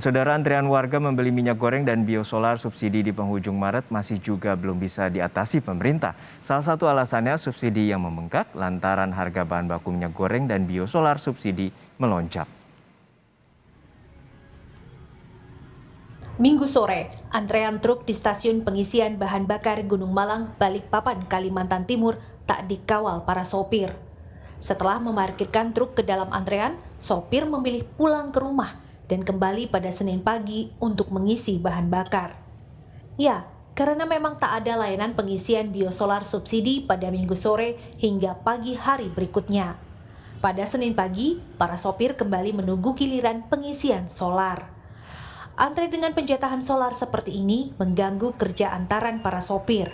Saudara, antrean warga membeli minyak goreng dan biosolar subsidi di penghujung Maret masih juga belum bisa diatasi pemerintah. Salah satu alasannya subsidi yang membengkak lantaran harga bahan baku minyak goreng dan biosolar subsidi melonjak. Minggu sore, antrean truk di stasiun pengisian bahan bakar Gunung Malang, Balikpapan, Kalimantan Timur tak dikawal para sopir. Setelah memarkirkan truk ke dalam antrean, sopir memilih pulang ke rumah dan kembali pada Senin pagi untuk mengisi bahan bakar. Ya, karena memang tak ada layanan pengisian biosolar subsidi pada Minggu sore hingga pagi hari berikutnya. Pada Senin pagi, para sopir kembali menunggu giliran pengisian solar. Antre dengan penjatahan solar seperti ini mengganggu kerja antaran para sopir.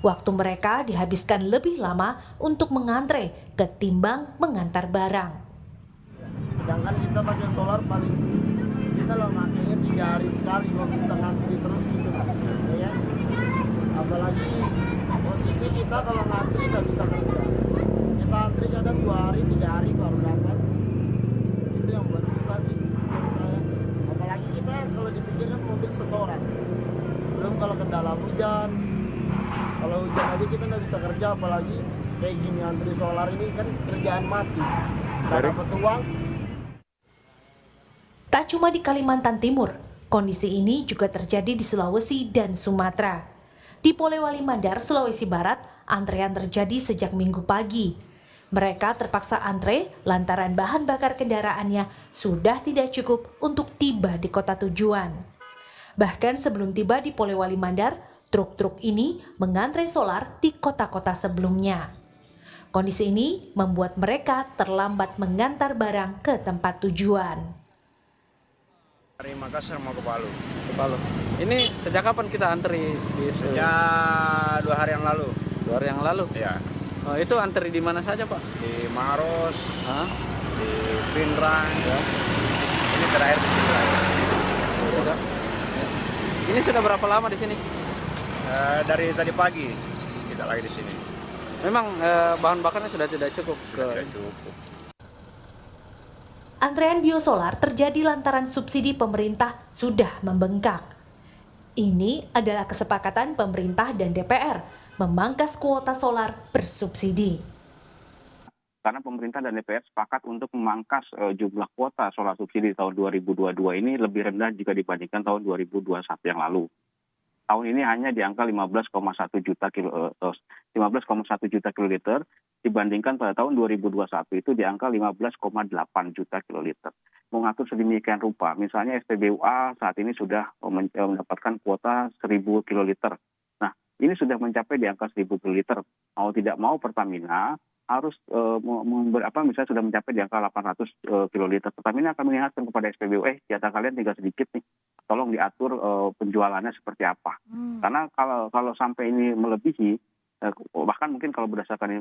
Waktu mereka dihabiskan lebih lama untuk mengantre ketimbang mengantar barang. Sedangkan kita pakai solar paling kita loh makanya 3 hari sekali kok bisa ngantri terus gitu ya. Apalagi posisi kita kalau ngantri nggak bisa kerja. Kita antri kadang 2 hari 3 hari baru dapat. Itu yang buat susah sih menurut saya. Apalagi kita kalau dipikirkan mobil setoran. Belum kalau kendala hujan. Kalau hujan aja kita nggak bisa kerja, apalagi kayak gini antri solar ini kan kerjaan mati. Nggak dapat uang. Tak cuma di Kalimantan Timur, kondisi ini juga terjadi di Sulawesi dan Sumatera. Di Polewali Mandar, Sulawesi Barat, antrean terjadi sejak Minggu pagi. Mereka terpaksa antre lantaran bahan bakar kendaraannya sudah tidak cukup untuk tiba di kota tujuan. Bahkan sebelum tiba di Polewali Mandar, truk-truk ini mengantre solar di kota-kota sebelumnya. Kondisi ini membuat mereka terlambat mengantar barang ke tempat tujuan. Dari Makassar mau ke Palu. Ke Palu. Ini sejak kapan kita antri di Sejak 2 hari yang lalu. 2 hari yang lalu? Ya. Oh, itu antri di mana saja, Pak? Di Maros, Hah? di Pinrang. Ya. Ini terakhir di sini. Sudah. Ya. Ini sudah berapa lama di sini? Dari tadi pagi kita lagi di sini. Memang bahan bakarnya sudah tidak cukup. Sudah tidak cukup. Antrean biosolar terjadi lantaran subsidi pemerintah sudah membengkak. Ini adalah kesepakatan pemerintah dan DPR memangkas kuota solar bersubsidi. Karena pemerintah dan DPR sepakat untuk memangkas jumlah kuota solar subsidi di tahun 2022 ini lebih rendah jika dibandingkan tahun 2021 yang lalu. Tahun ini hanya di angka 15,1 juta kiloliter dibandingkan pada tahun 2021 itu di angka 15,8 juta kiloliter. Mengatur sedemikian rupa, misalnya SPBUA saat ini sudah mendapatkan kuota 1.000 kiloliter. Nah, ini sudah mencapai di angka 1.000 kiloliter. Mau tidak mau Pertamina harus misalnya sudah mencapai di angka 800 kiloliter. Pertamina akan mengingatkan kepada SPBU, jatah kalian tinggal sedikit nih. Tolong diatur penjualannya seperti apa. Karena kalau sampai ini melebihi, bahkan mungkin kalau berdasarkan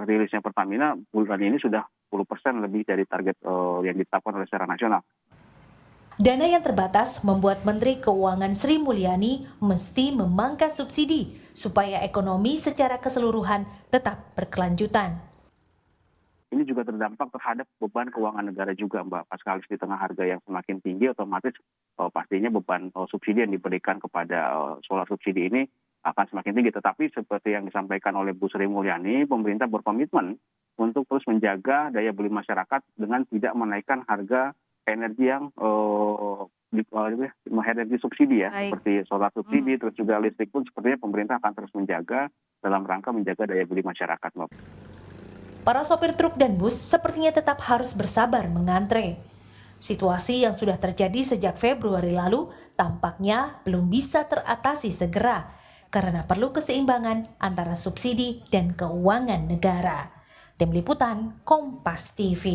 rilisnya Pertamina, bulan ini sudah 10% lebih dari target yang ditetapkan oleh secara nasional. Dana yang terbatas membuat Menteri Keuangan Sri Mulyani mesti memangkas subsidi supaya ekonomi secara keseluruhan tetap berkelanjutan. Ini juga terdampak terhadap beban keuangan negara juga, Mbak. Paskalis di tengah harga yang semakin tinggi, otomatis pastinya beban subsidi yang diberikan kepada solar subsidi ini akan semakin tinggi. Tetapi seperti yang disampaikan oleh Bu Sri Mulyani, pemerintah berkomitmen untuk terus menjaga daya beli masyarakat dengan tidak menaikkan harga energi yang energi subsidi ya. Baik. Seperti solar subsidi, terus juga listrik pun sepertinya pemerintah akan terus menjaga dalam rangka menjaga daya beli masyarakat, Mbak. Para sopir truk dan bus sepertinya tetap harus bersabar mengantre. Situasi yang sudah terjadi sejak Februari lalu tampaknya belum bisa teratasi segera karena perlu keseimbangan antara subsidi dan keuangan negara. Tim Liputan, Kompas TV.